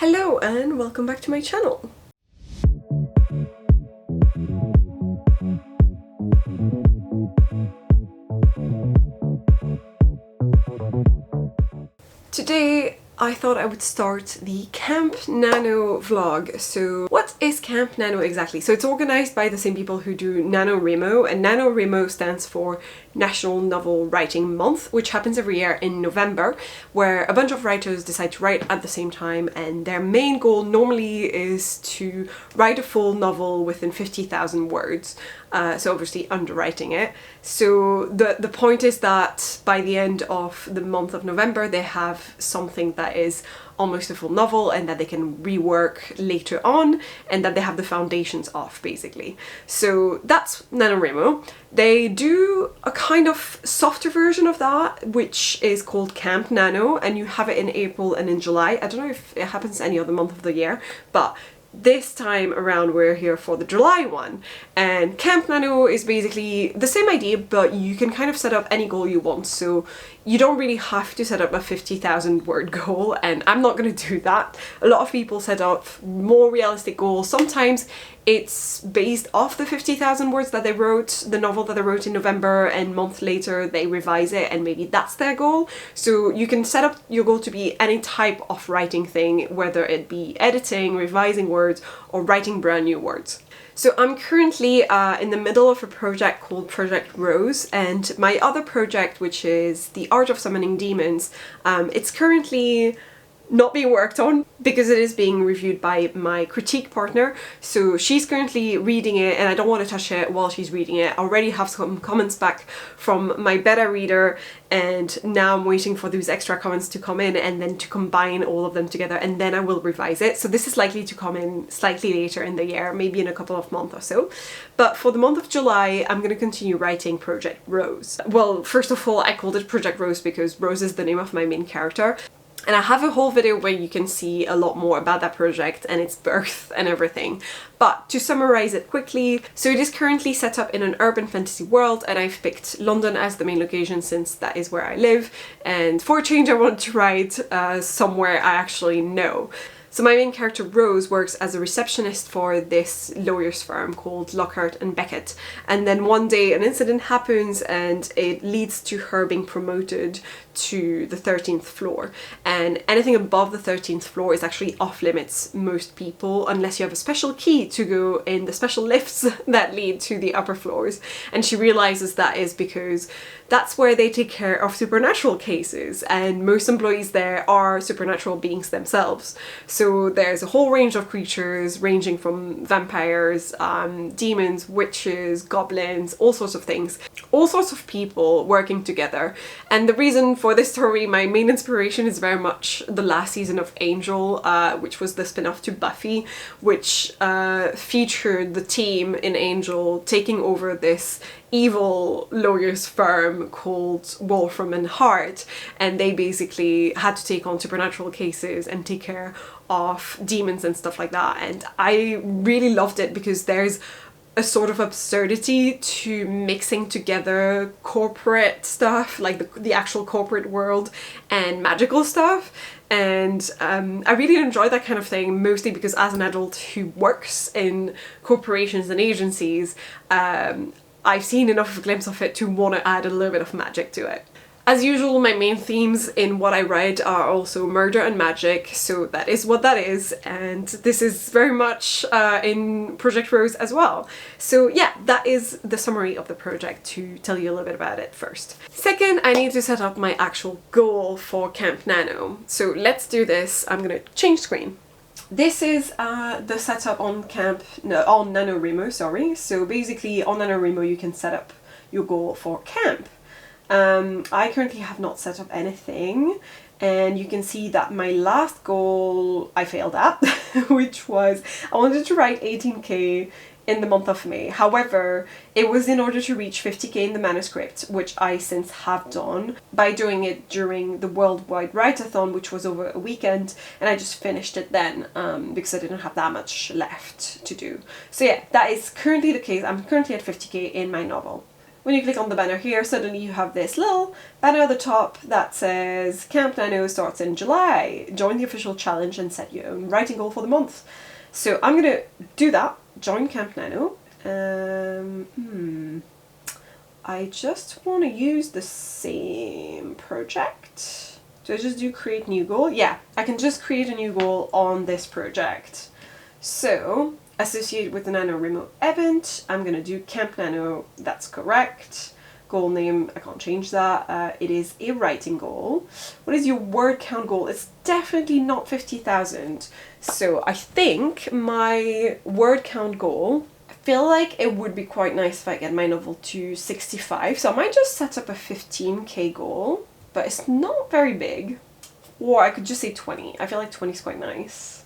Hello and welcome back to my channel. Today I thought I would start the Camp Nano vlog. So what is Camp Nano exactly? So it's organized by the same people who do NaNoWriMo, and NaNoWriMo stands for National Novel Writing Month, which happens every year in November, where a bunch of writers decide to write at the same time, and their main goal normally is to write a full novel within 50,000 words. So obviously underwriting it. So the point is that by the end of the month of November they have something that is almost a full novel and that they can rework later on, and that they have the foundations of, basically. So that's NaNoWriMo. They do a kind of softer version of that, which is called Camp Nano, and you have it in April and in July. I don't know if it happens any other month of the year, but this time around we're here for the July one. And Camp Nano is basically the same idea, but you can kind of set up any goal you want. So you don't really have to set up a 50,000 word goal, and I'm not going to do that. A lot of people set up more realistic goals. Sometimes it's based off the 50,000 words that they wrote, the novel that they wrote in November, and a month later they revise it and maybe that's their goal. So you can set up your goal to be any type of writing thing, whether it be editing, revising words, or writing brand new words. So I'm currently in the middle of a project called Project Rose, and my other project, which is The Art of Summoning Demons, it's currently not being worked on because it is being reviewed by my critique partner. So she's currently reading it and I don't want to touch it while she's reading it. I already have some comments back from my beta reader, and now I'm waiting for those extra comments to come in and then to combine all of them together, and then I will revise it. So this is likely to come in slightly later in the year, maybe in a couple of months or so. But for the month of July, I'm going to continue writing Project Rose. Well, first of all, I called it Project Rose because Rose is the name of my main character. And I have a whole video where you can see a lot more about that project and its birth and everything. But to summarize it quickly, so it is currently set up in an urban fantasy world, and I've picked London as the main location since that is where I live. And for a change I want to write somewhere I actually know. So my main character Rose works as a receptionist for this lawyer's firm called Lockhart and Beckett, and then one day an incident happens and it leads to her being promoted to the 13th floor, and anything above the 13th floor is actually off limits most people unless you have a special key to go in the special lifts that lead to the upper floors. And she realizes that is because that's where they take care of supernatural cases, and most employees there are supernatural beings themselves. So there's a whole range of creatures ranging from vampires, demons, witches, goblins, all sorts of things. All sorts of people working together. And the reason for this story, my main inspiration is very much the last season of Angel, which was the spin-off to Buffy, which featured the team in Angel taking over this evil lawyer's firm called Wolfram and Hart, and they basically had to take on supernatural cases and take care of demons and stuff like that. And I really loved it because there's a sort of absurdity to mixing together corporate stuff, like the actual corporate world, and magical stuff. And I really enjoy that kind of thing, mostly because as an adult who works in corporations and agencies, I've seen enough of a glimpse of it to want to add a little bit of magic to it. As usual, my main themes in what I write are also murder and magic, so that is what that is, and this is very much in Project Rose as well. So yeah, that is the summary of the project, to tell you a little bit about it first. Second, I need to set up my actual goal for Camp Nano. So let's do this. I'm gonna change screen. This is the setup on NaNoWriMo, sorry. So basically on NaNoWriMo you can set up your goal for camp. I currently have not set up anything, and you can see that my last goal I failed at, which was I wanted to write 18k in the month of May. However, it was in order to reach 50k in the manuscript, which I since have done by doing it during the Worldwide Write-a-thon, which was over a weekend, and I just finished it then because I didn't have that much left to do. So yeah, that is currently the case. I'm currently at 50k in my novel. when you click on the banner here, suddenly you have this little banner at the top that says Camp Nano starts in July. Join the official challenge and set your own writing goal for the month. So I'm gonna do that, join Camp Nano. I just want to use the same project. Do I just do create new goal? Yeah, I can just create a new goal on this project. So, associated with the NaNoWriMo event, I'm going to do Camp Nano, that's correct. Goal name, I can't change that. It is a writing goal. What is your word count goal? It's definitely not 50,000. So I think my word count goal, I feel like it would be quite nice if I get my novel to 65. So I might just set up a 15k goal, but it's not very big. Or I could just say 20. I feel like 20 is quite nice.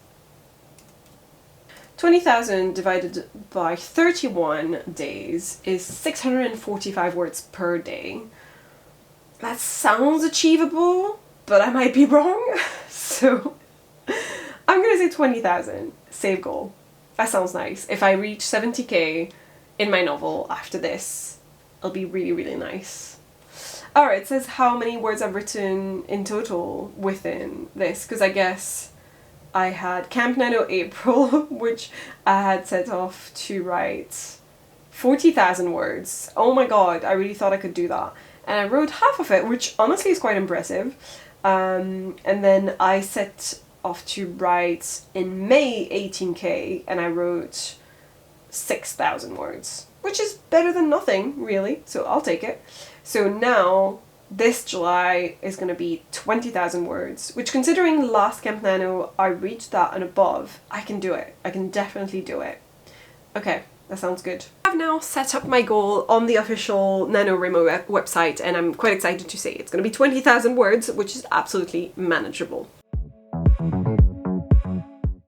20,000 divided by 31 days is 645 words per day. That sounds achievable, but I might be wrong. So I'm gonna say 20,000. Save goal. That sounds nice. If I reach 70k in my novel after this, it'll be really, really nice. Alright, it says how many words I've written in total within this, because I guess I had Camp Nano April, which I had set off to write 40,000 words. Oh my god, I really thought I could do that. And I wrote half of it, which honestly is quite impressive. And then I set off to write in May 18k, and I wrote 6,000 words, which is better than nothing, really, so I'll take it. So now, this July is going to be 20,000 words, which considering last Camp Nano I reached that and above, I can do it. I can definitely do it. Okay, that sounds good. I've now set up my goal on the official NaNoWriMo website, and I'm quite excited to say it's going to be 20,000 words, which is absolutely manageable.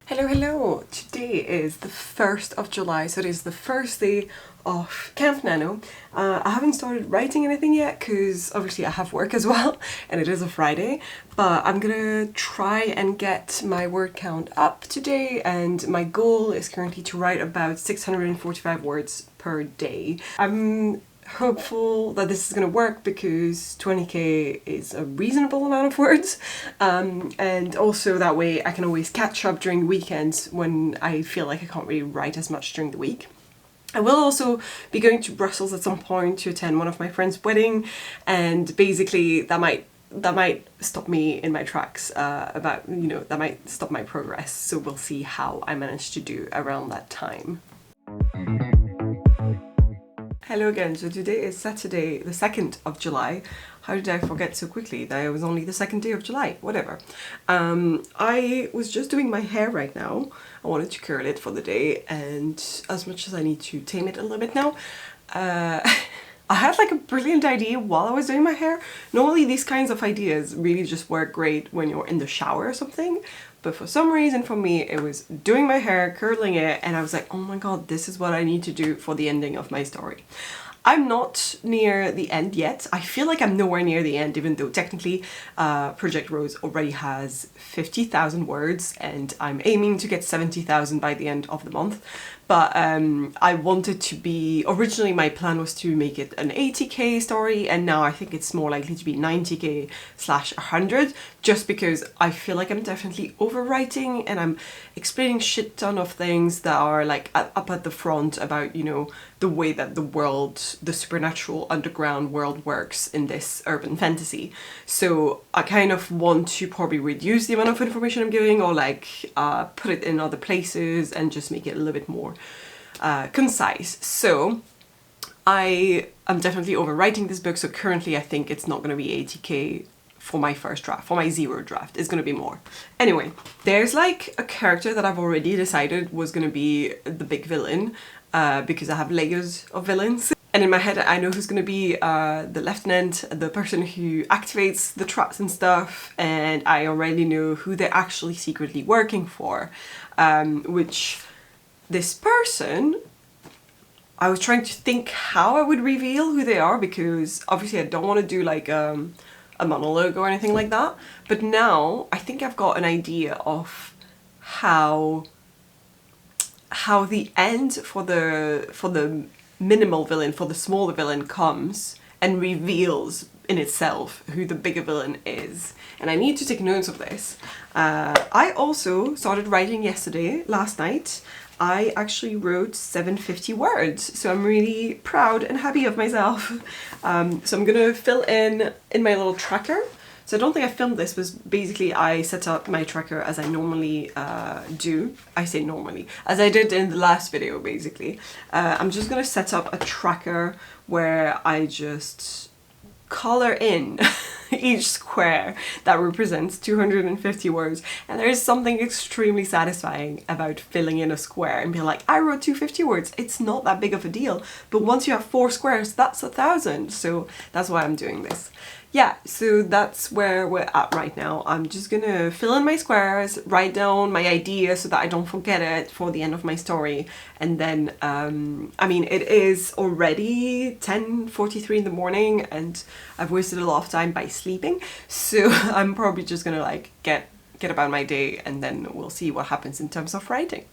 Hello, hello! Today is the 1st of July, so it is the first day of Camp Nano. I haven't started writing anything yet because obviously I have work as well and it is a Friday, but I'm gonna try and get my word count up today, and my goal is currently to write about 645 words per day. I'm hopeful that this is going to work because 20k is a reasonable amount of words, and also that way I can always catch up during the weekends when I feel like I can't really write as much during the week. I will also be going to Brussels at some point to attend one of my friend's wedding, and basically that might stop me in my tracks, that might stop my progress, so we'll see how I manage to do around that time. Hello again, so today is Saturday the 2nd of July. How did I forget so quickly that it was only the 2nd day of July? Whatever. I was just doing my hair right now. I wanted to curl it for the day, and as much as I need to tame it a little bit now, I had like a brilliant idea while I was doing my hair. Normally these kinds of ideas really just work great when you're in the shower or something, but for some reason for me it was doing my hair, curling it, and I was like, oh my god, this is what I need to do for the ending of my story. I'm not near the end yet. I feel like I'm nowhere near the end, even though technically Project Rose already has 50,000 words and I'm aiming to get 70,000 by the end of the month. But I wanted to be, originally my plan was to make it an 80k story, and now I think it's more likely to be 90k / 100, just because I feel like I'm definitely overwriting and I'm explaining shit ton of things that are like up at the front about, you know, the way that the world, the supernatural underground world works in this urban fantasy. So I kind of want to probably reduce the amount of information I'm giving, or like put it in other places and just make it a little bit more concise. So I am definitely overwriting this book, so currently I think it's not going to be 80k for my first draft. For my 0 draft, it's going to be more. Anyway, there's like a character that I've already decided was going to be the big villain, because I have layers of villains. And in my head I know who's going to be the lieutenant, the person who activates the traps and stuff, and I already know who they're actually secretly working for, which this person, I was trying to think how I would reveal who they are, because obviously I don't want to do like a monologue or anything like that, but now I think I've got an idea of how the end for the minimal villain for the smaller villain comes and reveals in itself who the bigger villain is. And I need to take notes of this. I also started writing last night. I actually wrote 750 words, so I'm really proud and happy of myself. So I'm gonna fill in my little tracker. So I don't think I filmed this, but basically I set up my tracker as I normally do. I say normally, as I did in the last video basically. I'm just gonna set up a tracker where I just color in each square that represents 250 words, and there is something extremely satisfying about filling in a square and being like, I wrote 250 words. It's not that big of a deal, but once you have 4 squares, that's 1,000. So that's why I'm doing this. Yeah, so that's where we're at right now. I'm just gonna fill in my squares, write down my idea so that I don't forget it for the end of my story. And then, I mean, it is already 10:43 in the morning and I've wasted a lot of time by sleeping. So I'm probably just gonna like get about my day, and then we'll see what happens in terms of writing.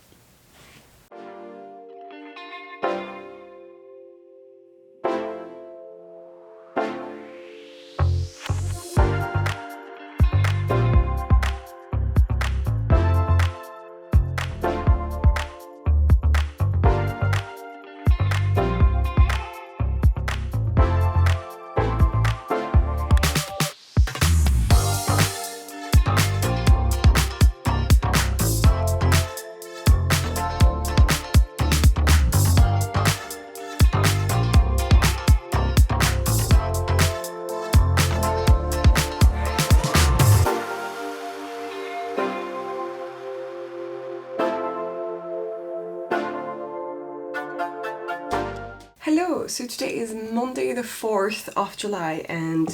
Hello, so today is Monday the 4th of July, and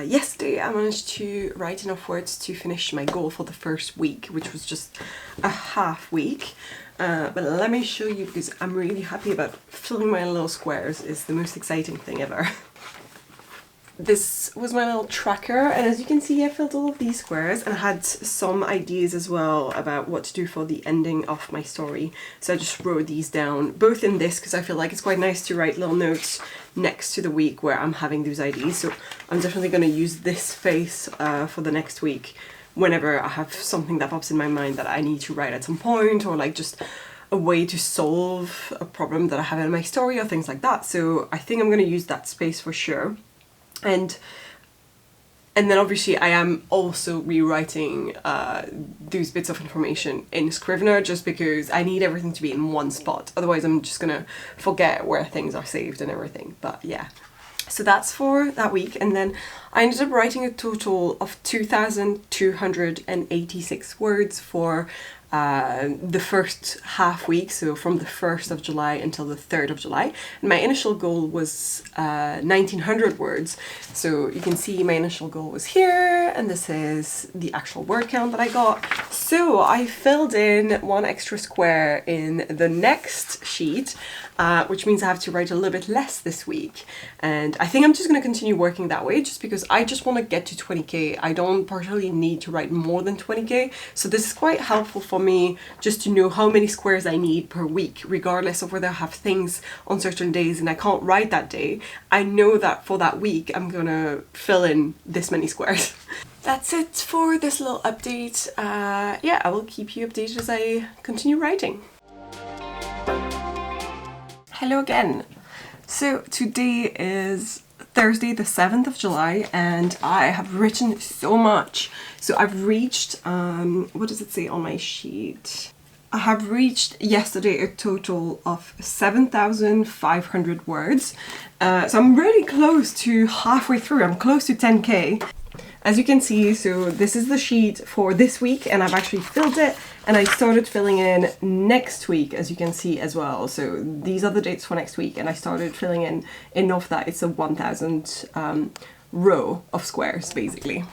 yesterday I managed to write enough words to finish my goal for the first week, which was just a half week. But let me show you, because I'm really happy about filling my little squares. It's the most exciting thing ever. This was my little tracker, and as you can see I filled all of these squares, and I had some ideas as well about what to do for the ending of my story. So I just wrote these down, both in this because I feel like it's quite nice to write little notes next to the week where I'm having those ideas. So I'm definitely going to use this space for the next week whenever I have something that pops in my mind that I need to write at some point, or like just a way to solve a problem that I have in my story or things like that. So I think I'm going to use that space for sure. And then obviously I am also rewriting those bits of information in Scrivener, just because I need everything to be in one spot. Otherwise I'm just gonna forget where things are saved and everything. But yeah, so that's for that week. And then I ended up writing a total of 2,286 words for the first half week, so from the 1st of July until the 3rd of July. And my initial goal was 1,900 words. So you can see my initial goal was here, and this is the actual word count that I got. So I filled in one extra square in the next sheet, which means I have to write a little bit less this week. And I think I'm just going to continue working that way, just because I just want to get to 20k. I don't particularly need to write more than 20k. So this is quite helpful for me just to know how many squares I need per week, regardless of whether I have things on certain days and I can't write that day. I know that for that week I'm gonna fill in this many squares. That's it for this little update. Yeah, I will keep you updated as I continue writing. Hello again. So today is Thursday the 7th of July, and I have written so much. So I've reached, what does it say on my sheet? I have reached yesterday a total of 7,500 words. So I'm really close to halfway through. I'm close to 10k. As you can see, so this is the sheet for this week, and I've actually filled it, and I started filling in next week, as you can see as well. So these are the dates for next week, and I started filling in enough that it's a 1,000 row of squares, basically.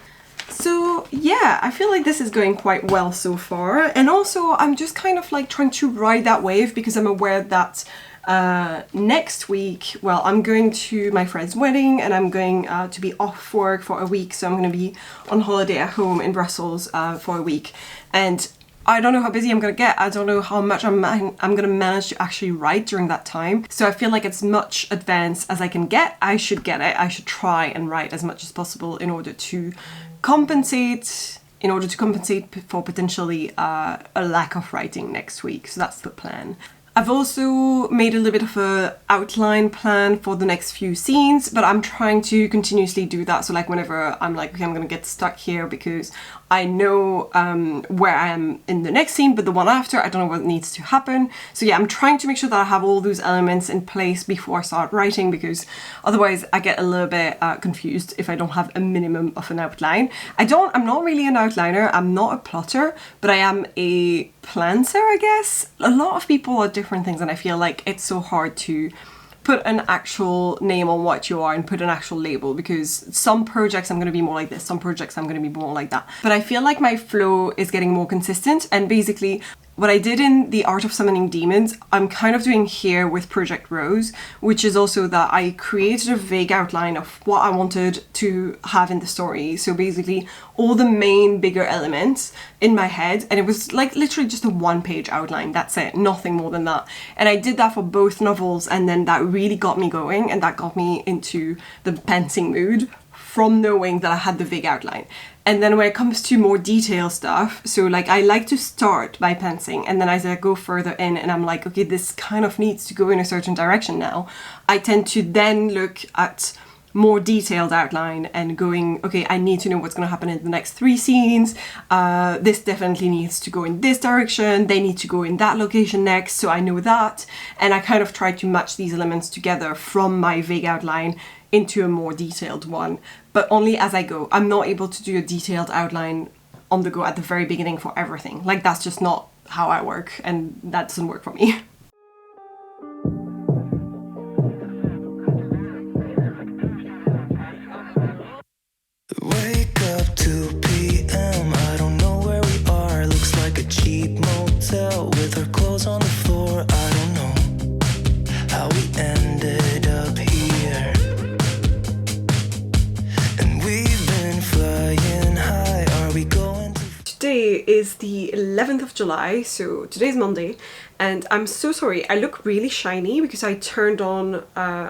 So yeah, I feel like this is going quite well so far, and also I'm just kind of like trying to ride that wave, because I'm aware that next week, well, I'm going to my friend's wedding, and I'm going to be off work for a week, so I'm going to be on holiday at home in Brussels for a week. And I don't know how busy I'm gonna get. I don't know how much I'm gonna manage to actually write during that time. So I feel like as much advance as I can get, I should get it. I should try and write as much as possible in order to compensate for potentially a lack of writing next week. So that's the plan. I've also made a little bit of a outline plan for the next few scenes, but I'm trying to continuously do that. So like whenever I'm like, okay, I'm gonna get stuck here because I know where I am in the next scene, but the one after, I don't know what needs to happen. So yeah, I'm trying to make sure that I have all those elements in place before I start writing, because otherwise I get a little bit confused if I don't have a minimum of an outline. I'm not really an outliner, I'm not a plotter, but I am a planter, I guess. A lot of people are different things, and I feel like it's so hard to put an actual name on what you are and put an actual label, because some projects I'm going to be more like this, some projects I'm going to be more like that. But I feel like my flow is getting more consistent, and basically what I did in The Art of Summoning Demons, I'm kind of doing here with Project Rose, which is also that I created a vague outline of what I wanted to have in the story. So basically all the main bigger elements in my head, and it was like literally just a one-page outline, that's it, nothing more than that. And I did that for both novels, and then that really got me going, and that got me into the pantsing mood from knowing that I had the vague outline. And then when it comes to more detailed stuff, so like I like to start by pantsing, and then as I go further in and I'm like, okay, this kind of needs to go in a certain direction now, I tend to then look at more detailed outline and going, okay, I need to know what's going to happen in the next 3 scenes. This definitely needs to go in this direction. They need to go in that location next, so I know that. And I kind of try to match these elements together from my vague outline into a more detailed one, but only as I go. I'm not able to do a detailed outline on the go at the very beginning for everything. Like, that's just not how I work, and that doesn't work for me. Wake up 2 p.m. I don't know where we are. Looks like a cheap motel with our clothes on the floor. I don't know how we ended up here. And we've been flying high. Are we going to... Today is the 11th of July, so today's Monday, and I'm so sorry, I look really shiny because I turned on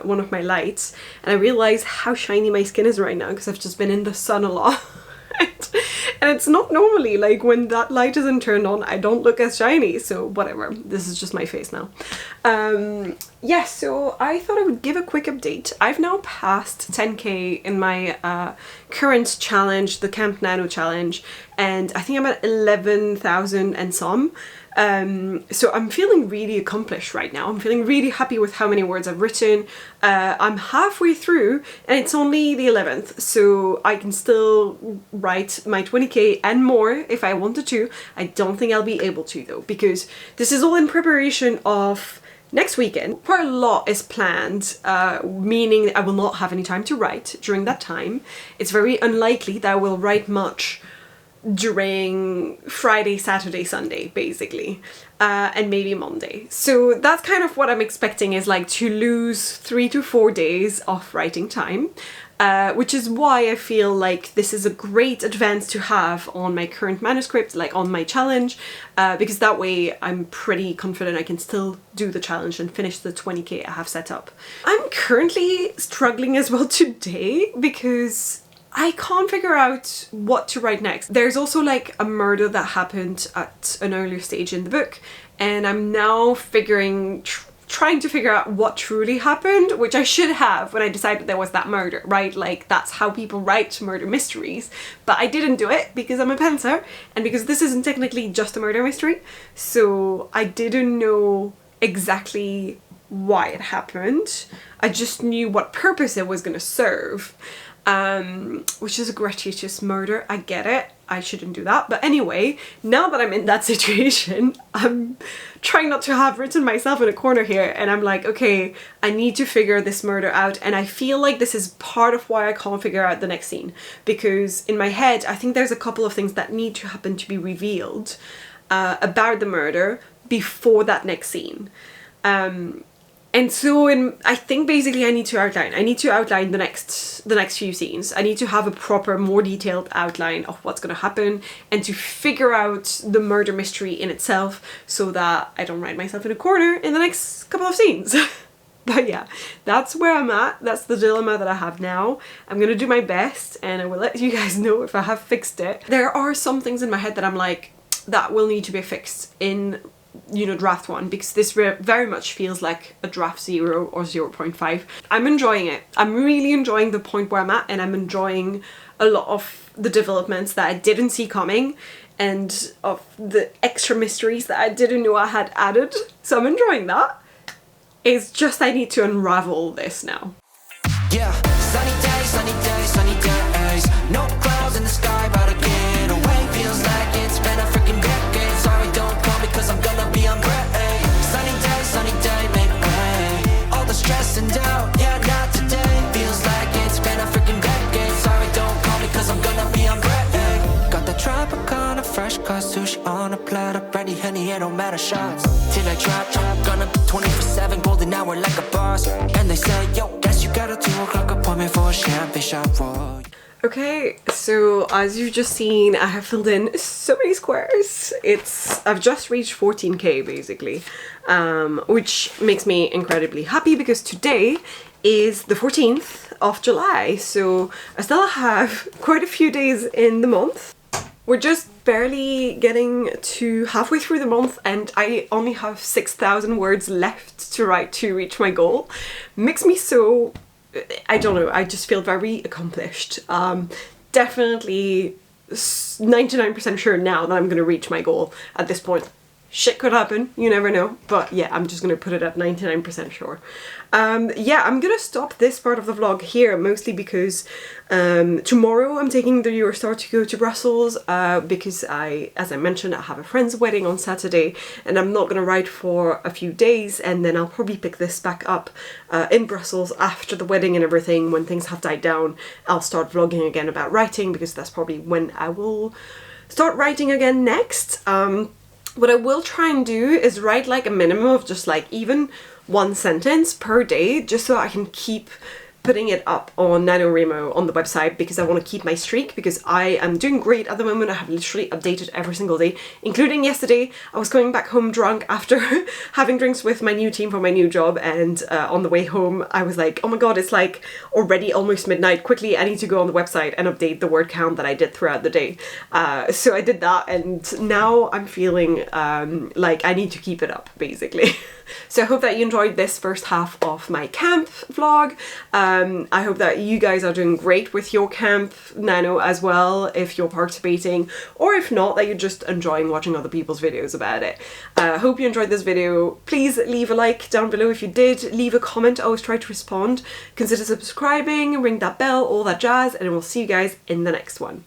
one of my lights and I realized how shiny my skin is right now because I've just been in the sun a lot. And it's not normally, like when that light isn't turned on, I don't look as shiny, so whatever, this is just my face now. Yeah, so I thought I would give a quick update. I've now passed 10k in my current challenge, the Camp Nano challenge, and I think I'm at 11,000 and some. So I'm feeling really accomplished right now. I'm feeling really happy with how many words I've written. I'm halfway through and it's only the 11th, so I can still write my 20k and more if I wanted to. I don't think I'll be able to though, because this is all in preparation of next weekend. Quite a lot is planned, meaning I will not have any time to write during that time. It's very unlikely that I will write much during Friday, Saturday, Sunday, basically, and maybe Monday. So that's kind of what I'm expecting, is like to lose 3 to 4 days of writing time, which is why I feel like this is a great advance to have on my current manuscript, like on my challenge, because that way I'm pretty confident I can still do the challenge and finish the 20k I have set up. I'm currently struggling as well today because I can't figure out what to write next. There's also like a murder that happened at an earlier stage in the book, and I'm now trying to figure out what truly happened, which I should have when I decided there was that murder, right? Like, that's how people write murder mysteries, but I didn't do it because I'm a pantser and because this isn't technically just a murder mystery, so I didn't know exactly why it happened. I just knew what purpose it was gonna serve. Which is a gratuitous murder, I get it, I shouldn't do that, but anyway, now that I'm in that situation, I'm trying not to have written myself in a corner here, and I'm like, okay, I need to figure this murder out, and I feel like this is part of why I can't figure out the next scene, because in my head, I think there's a couple of things that need to happen to be revealed about the murder before that next scene. And so I think basically I need to outline the next few scenes. I need to have a proper, more detailed outline of what's going to happen and to figure out the murder mystery in itself so that I don't write myself in a corner in the next couple of scenes. But yeah, that's where I'm at. That's the dilemma that I have now. I'm gonna do my best and I will let you guys know if I have fixed it. There are some things in my head that I'm like, that will need to be fixed in, you know, draft 1, because this very much feels like a draft 0 or 0.5. I'm enjoying it. I'm really enjoying the point where I'm at, and I'm enjoying a lot of the developments that I didn't see coming and of the extra mysteries that I didn't know I had added. So I'm enjoying that. It's just I need to unravel this now. Yeah, sunny days, no clouds in the sky, about to get away. Feels like it's been a freaking decade. Sorry, don't call me cause I'm gonna be on break. Sunny day, make way. All the stress and doubt, yeah, not today. Feels like it's been a freaking decade. Sorry, don't call me cause I'm gonna be on break. Got the Tropicana, fresh cut sushi on a platter. Brandy, honey, it don't matter, shots till I drop. Gonna be 24/7, golden hour like a boss. And they say, yo, guess you got a 2 o'clock appointment for a champagne shot roll. Okay, so as you've just seen, I have filled in so many squares. I've just reached 14k basically, which makes me incredibly happy because today is the 14th of July, so I still have quite a few days in the month. We're just barely getting to halfway through the month and I only have 6,000 words left to write to reach my goal. Makes me so, I don't know, I just feel very accomplished. Definitely 99% sure now that I'm going to reach my goal at this point. Shit could happen, you never know, but yeah, I'm just gonna put it at 99% sure. Yeah, I'm gonna stop this part of the vlog here, mostly because tomorrow I'm taking the Eurostar to go to Brussels because as I mentioned, I have a friend's wedding on Saturday and I'm not gonna write for a few days, and then I'll probably pick this back up in Brussels after the wedding and everything. When things have died down, I'll start vlogging again about writing, because that's probably when I will start writing again next. What I will try and do is write like a minimum of just like even 1 sentence per day, just so I can keep putting it up on NaNoWriMo on the website, because I want to keep my streak, because I am doing great at the moment. I have literally updated every single day, including yesterday. I was going back home drunk after having drinks with my new team for my new job, and on the way home I was like, oh my god, it's like already almost midnight, quickly I need to go on the website and update the word count that I did throughout the day. So I did that, and now I'm feeling like I need to keep it up basically. So I hope that you enjoyed this first half of my camp vlog. I hope that you guys are doing great with your camp nano as well, if you're participating, or if not, that you're just enjoying watching other people's videos about it. I hope you enjoyed this video. Please leave a like down below if you did. Leave a comment, I always try to respond. Consider subscribing, ring that bell, all that jazz, and we'll see you guys in the next one.